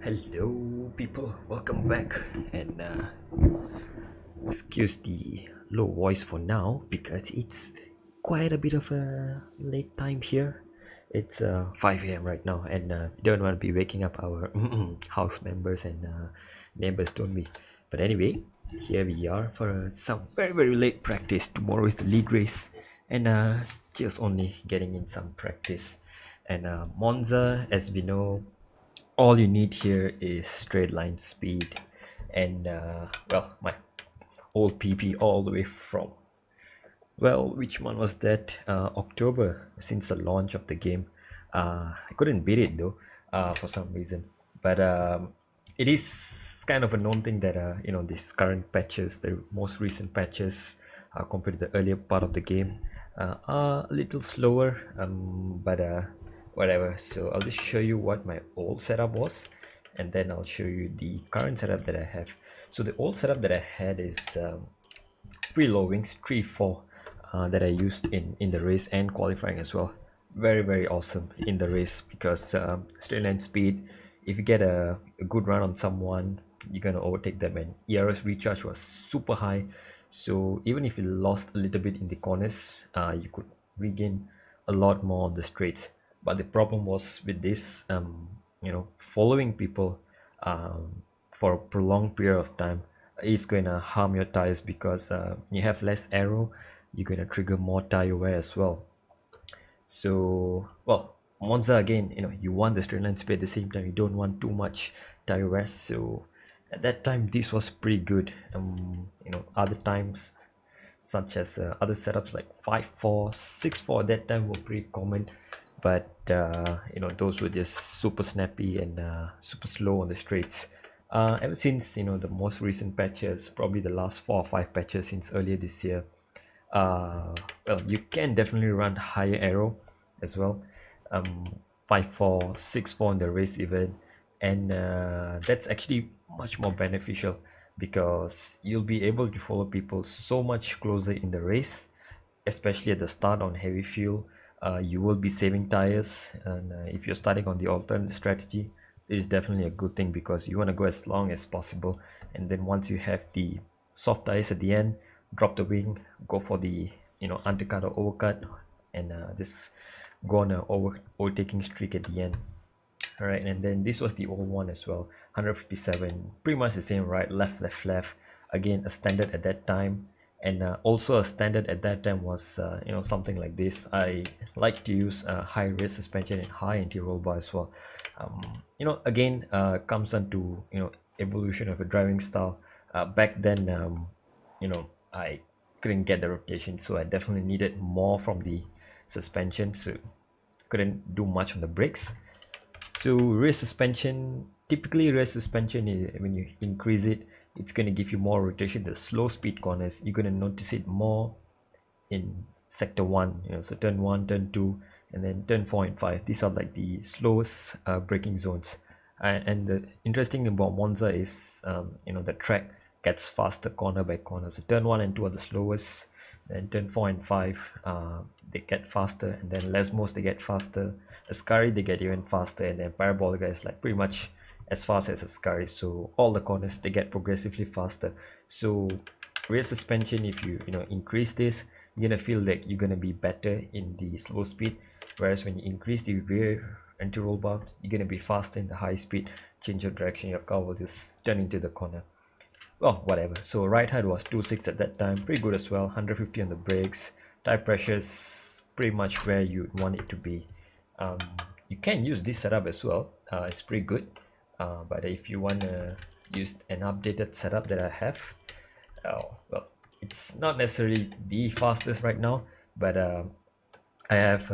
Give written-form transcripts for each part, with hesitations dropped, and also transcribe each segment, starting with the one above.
Hello, people. Welcome back. And excuse the low voice for now because it's quite a bit of a late time here. It's 5 a.m. right now, and we don't want to be waking up our house members and neighbors, don't we? But anyway, here we are for some very late practice. Tomorrow is the league race, and just only getting in some practice. And Monza, as we know, all you need here is straight line speed and well, my old PP all the way from, well, which one was that? October, since the launch of the game. I couldn't beat it though, for some reason. But it is kind of a known thing that these current patches, the most recent patches, compared to the earlier part of the game, are a little slower. But whatever. So I'll just show you what my old setup was, and then I'll show you the current setup that I have. So the old setup that I had is pretty low wings, 3-4, that I used in the race and qualifying as well. Very awesome in the race because straight line speed, if you get a good run on someone, you're gonna overtake them, and ERS recharge was super high, so even if you lost a little bit in the corners, you could regain a lot more on the straights. But the problem was with this, following people for a prolonged period of time is going to harm your tires because you have less aero, you're going to trigger more tire wear as well. So, well, Monza again, you want the straight line speed at the same time, you don't want too much tire wear. So at that time, this was pretty good. Other times, such as other setups like 5-4, 6-4 at that time were pretty common, but those were just super snappy and super slow on the straights. Ever since the most recent patches, probably the last 4 or 5 patches since earlier this year, well, you can definitely run higher aero as well, 5-4, 6-4 in the race event, and that's actually much more beneficial because you'll be able to follow people so much closer in the race, especially at the start on heavy fuel. You will be saving tires, and if you're starting on the alternate strategy, it is definitely a good thing because you want to go as long as possible, and then once you have the soft tires at the end, drop the wing, go for the undercut or overcut, and just go on a overtaking streak at the end. All right, and then this was the old one as well, 157, pretty much the same, right, left, again a standard at that time. And also a standard at that time was something like this. I like to use high rear suspension and high anti-roll bar as well. Again, comes down to evolution of a driving style. Back then, I couldn't get the rotation, so I definitely needed more from the suspension, so couldn't do much on the brakes. So rear suspension, typically rear suspension is, when you increase it, it's going to give you more rotation. The slow speed corners, you're going to notice it more in sector 1, so turn 1, turn 2, and then turn 4 and 5. These are like the slowest braking zones. And the interesting about Monza is the track gets faster corner by corner. So turn 1 and 2 are the slowest, then turn 4 and 5 they get faster, and then Lesmos they get faster, Ascari they get even faster, and then Parabolica is like pretty much as fast as Ascari. So all the corners they get progressively faster. So rear suspension, if you increase this, you're gonna feel like you're gonna be better in the slow speed, whereas when you increase the rear anti-roll bar, you're gonna be faster in the high speed. Change your direction, your car will just turn into the corner. Well, whatever. So right height was 2.6 at that time, pretty good as well. 150 on the brakes. Tire pressure is pretty much where you'd want it to be. You can use this setup as well. It's pretty good. But if you want to use an updated setup that I have, well, it's not necessarily the fastest right now, but I have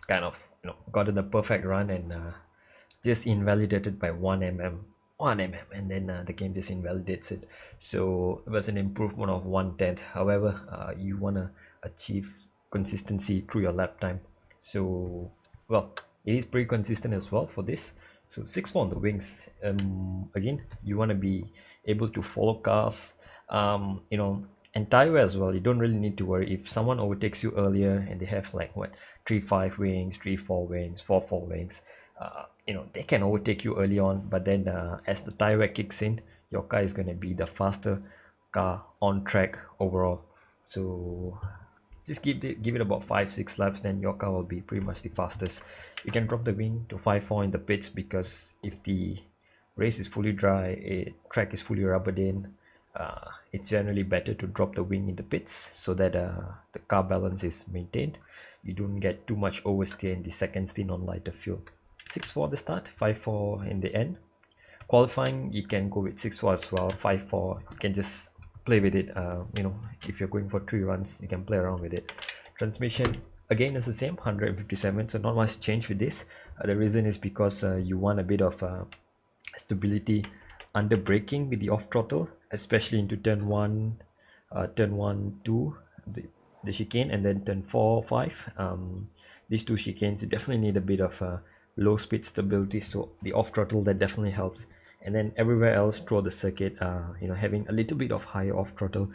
kind of gotten the perfect run and just invalidated by 1 mm, and then the game just invalidates it. So it was an improvement of 1/10. However, you want to achieve consistency through your lap time, so well, it is pretty consistent as well for this. So 6-4 on the wings. Again, you want to be able to follow cars, and tire wear as well. You don't really need to worry if someone overtakes you earlier and they have like what 3-5 wings, 3-4 wings, 4-4 wings. they can overtake you early on, but then as the tire wear kicks in, your car is going to be the faster car on track overall. So just give it about 5-6 laps, then your car will be pretty much the fastest. You can drop the wing to 5-4 in the pits, because if the race is fully dry, track is fully rubbered in, it's generally better to drop the wing in the pits so that the car balance is maintained. You don't get too much oversteer in the second stint on lighter fuel. 6-4 at the start, 5-4 in the end. Qualifying, you can go with 6-4 as well, 5-4. You can just play with it. If you're going for 3 runs, you can play around with it. Transmission, again, is the same, 157, so not much change with this. The reason is because you want a bit of stability under braking with the off throttle, especially into turn 1, turn 1, 2, the chicane, and then turn 4, 5. These 2 chicanes, you definitely need a bit of low speed stability, so the off throttle, that definitely helps. And then everywhere else throughout the circuit, having a little bit of higher off throttle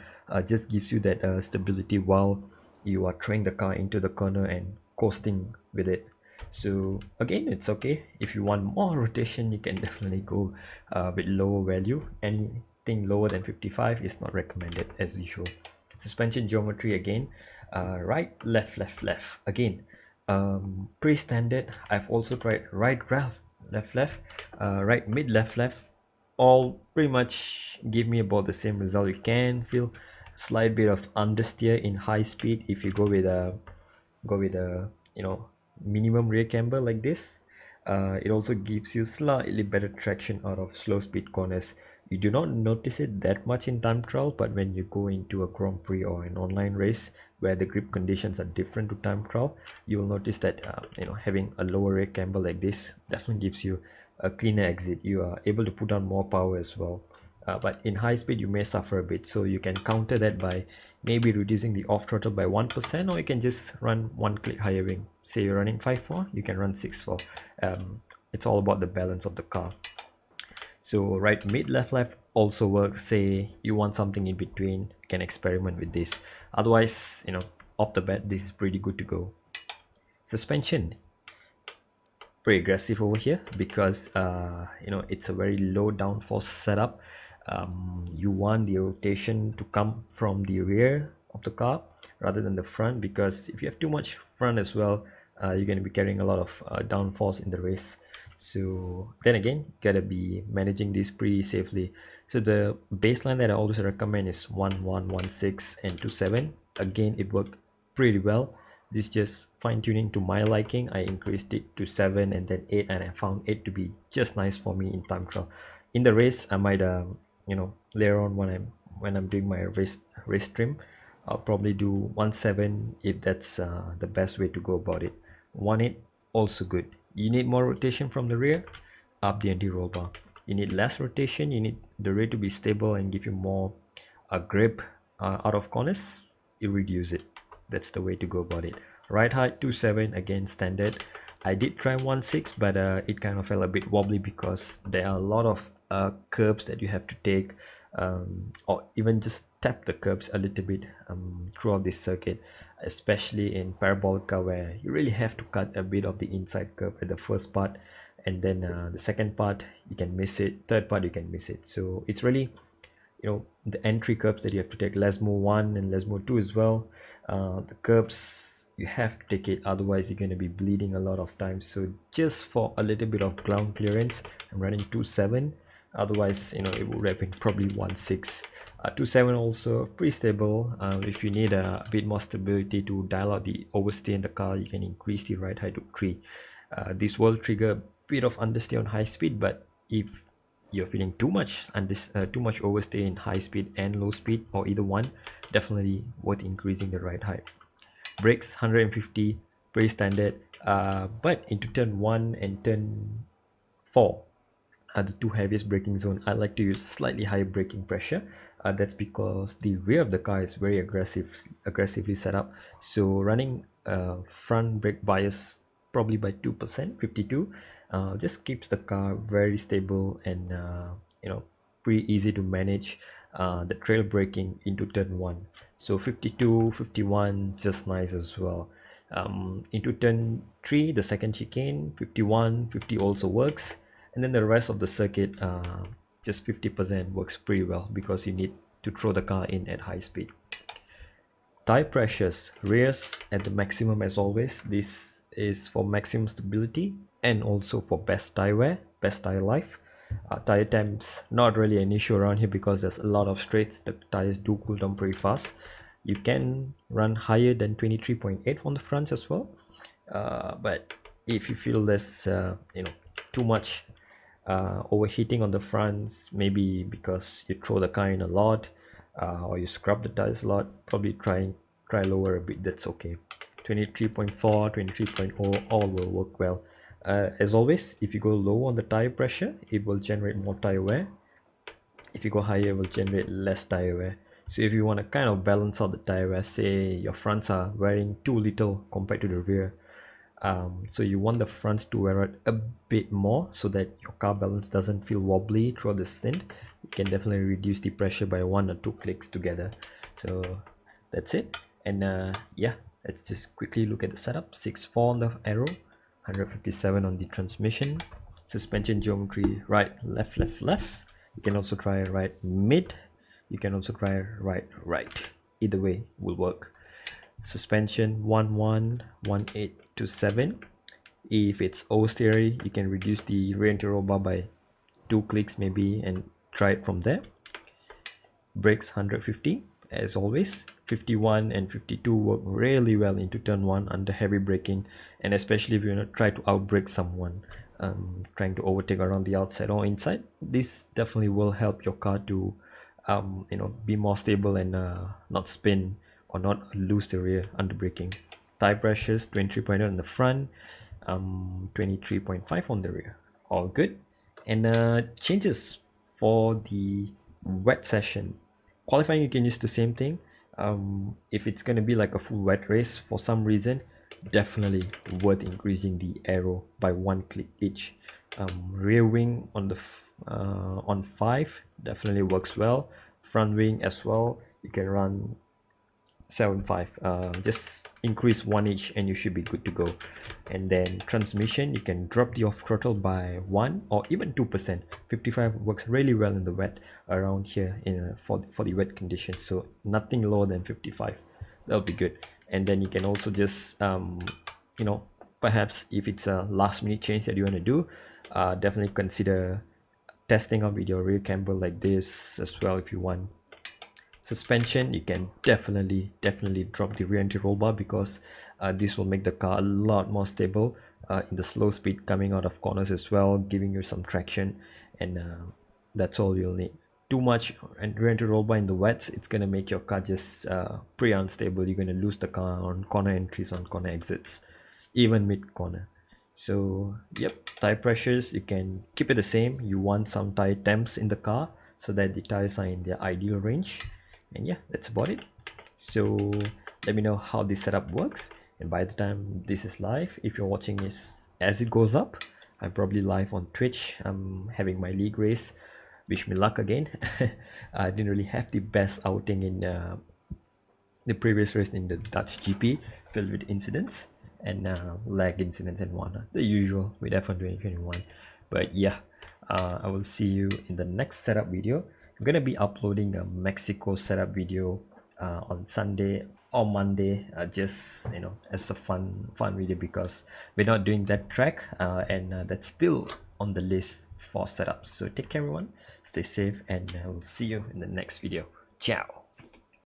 just gives you that stability while you are throwing the car into the corner and coasting with it. So again, it's okay. If you want more rotation, you can definitely go with lower value. Anything lower than 55 is not recommended as usual. Suspension geometry, again, right, left, left, left. Again, pretty standard. I've also tried right, left, left, right, mid, left, left. All pretty much give me about the same result. You can feel slight bit of understeer in high speed if you go with a minimum rear camber like this. It also gives you slightly better traction out of slow speed corners. You do not notice it that much in time trial, but when you go into a Grand Prix or an online race where the grip conditions are different to time trial, you will notice that having a lower rear camber like this definitely gives you a cleaner exit. You are able to put on more power as well. But in high speed, you may suffer a bit, so you can counter that by maybe reducing the off throttle by 1%, or you can just run one click higher wing. Say you're running 5-4, you can run 6-4. It's all about the balance of the car. So right, mid, left, left also works. Say you want something in between, you can experiment with this. Otherwise, off the bat, this is pretty good to go. Suspension, pretty aggressive over here, because it's a very low downforce setup. You want the rotation to come from the rear of the car rather than the front, because if you have too much front as well, you're going to be carrying a lot of downforce in the race. So then again, you gotta be managing this pretty safely. So the baseline that I always recommend is 1116 and 27. Again, it worked pretty well. This is just fine-tuning to my liking. I increased it to 7 and then 8, and I found 8 to be just nice for me in time trial. In the race, I might later on when I'm doing my race trim, I'll probably do 1.7 if that's the best way to go about it. 1.8 also good. You need more rotation from the rear, up the anti-roll bar. You need less rotation, you need the rear to be stable and give you more grip out of corners, you reduce it. That's the way to go about it. Right height 2.7, again standard. I did try 1.6, but it kind of felt a bit wobbly because there are a lot of curbs that you have to take, or even just tap the curbs a little bit throughout this circuit, especially in Parabolica, where you really have to cut a bit of the inside curb at the first part, and then the second part you can miss it, third part you can miss it. So it's really the entry curbs that you have to take, Lesmo 1 and Lesmo 2 as well. The curbs, you have to take it, otherwise you're going to be bleeding a lot of times. So just for a little bit of ground clearance, I'm running 2.7. Otherwise, it would have been probably 1.6. 2.7 also pretty stable. If you need a bit more stability to dial out the overstay in the car, you can increase the ride height to 3. This will trigger a bit of understeer on high speed, but if you're feeling too much overstay in high speed and low speed, or either one, definitely worth increasing the ride height. Brakes 150, pretty standard, but into turn 1 and turn 4 are the two heaviest braking zone. I like to use slightly higher braking pressure. That's because the rear of the car is very aggressively set up, so running front brake bias probably by 2%, 52, just keeps the car very stable and pretty easy to manage the trail braking into turn 1. So 52, 51, just nice as well. Into turn 3, the second chicane, 51, 50 also works, and then the rest of the circuit, just 50% works pretty well because you need to throw the car in at high speed. Tire pressures, rears at the maximum as always. This is for maximum stability and also for best tire wear, best tire life. Tire temps, not really an issue around here because there's a lot of straights. The tires do cool down pretty fast. You can run higher than 23.8 on the fronts as well, but if you feel there's too much overheating on the fronts, maybe because you throw the car in a lot, or you scrub the tires a lot, probably try lower a bit. That's okay. 23.4, 23.0 all will work well. As always, if you go low on the tire pressure, it will generate more tire wear. If you go higher, it will generate less tire wear. So if you want to kind of balance out the tire wear, say your fronts are wearing too little compared to the rear, so you want the fronts to wear out a bit more so that your car balance doesn't feel wobbly throughout the stint, you can definitely reduce the pressure by 1 or 2 clicks together. So that's it. And yeah, let's just quickly look at the setup. 6.4 on the aero, 157 on the transmission. Suspension geometry, right, left, left, left. You can also try right mid. You can also try right, right. Either way will work. Suspension 1.1, 1.827. If it's O-steery, you can reduce the rear anti-roll bar by 2 clicks maybe and try it from there. Brakes 150 as always. 51 and 52 work really well into turn 1 under heavy braking, and especially if you want to try to outbrake someone trying to overtake around the outside or inside. This definitely will help your car to be more stable and not spin or not lose the rear under braking. Tire pressures 23.0 on the front, 23.5 on the rear, all good. And changes for the wet session. Qualifying, you can use the same thing. If it's going to be like a full wet race for some reason, definitely worth increasing the aero by 1 click each. Rear wing on the on 5 definitely works well. Front wing as well, you can run 7.5. Just increase 1 each and you should be good to go. And then transmission, you can drop the off throttle by 1 or even 2%. 55 works really well in the wet around here for the wet conditions, so nothing lower than 55. That'll be good. And then you can also just perhaps if it's a last minute change that you want to do, definitely consider testing out with your rear camber like this as well if you want. Suspension, you can definitely drop the rear anti-roll bar because this will make the car a lot more stable in the slow speed coming out of corners as well, giving you some traction, and that's all you'll need. Too much rear anti-roll bar in the wets, it's gonna make your car just pretty unstable. You're gonna lose the car on corner entries, on corner exits, even mid corner. So yep, tire pressures, you can keep it the same. You want some tire temps in the car so that the tires are in their ideal range. And yeah, that's about it. So let me know how this setup works, and by the time this is live, if you're watching this as it goes up, I'm probably live on Twitch. I'm having my league race. Wish me luck again. I didn't really have the best outing in the previous race in the Dutch GP, filled with incidents and lag incidents and whatnot, the usual with F1 2021. But yeah, I will see you in the next setup video. I'm gonna be uploading a Mexico setup video on Sunday or Monday, just as a fun video, because we're not doing that track, and that's still on the list for setups. So take care everyone, stay safe, and I will see you in the next video. Ciao.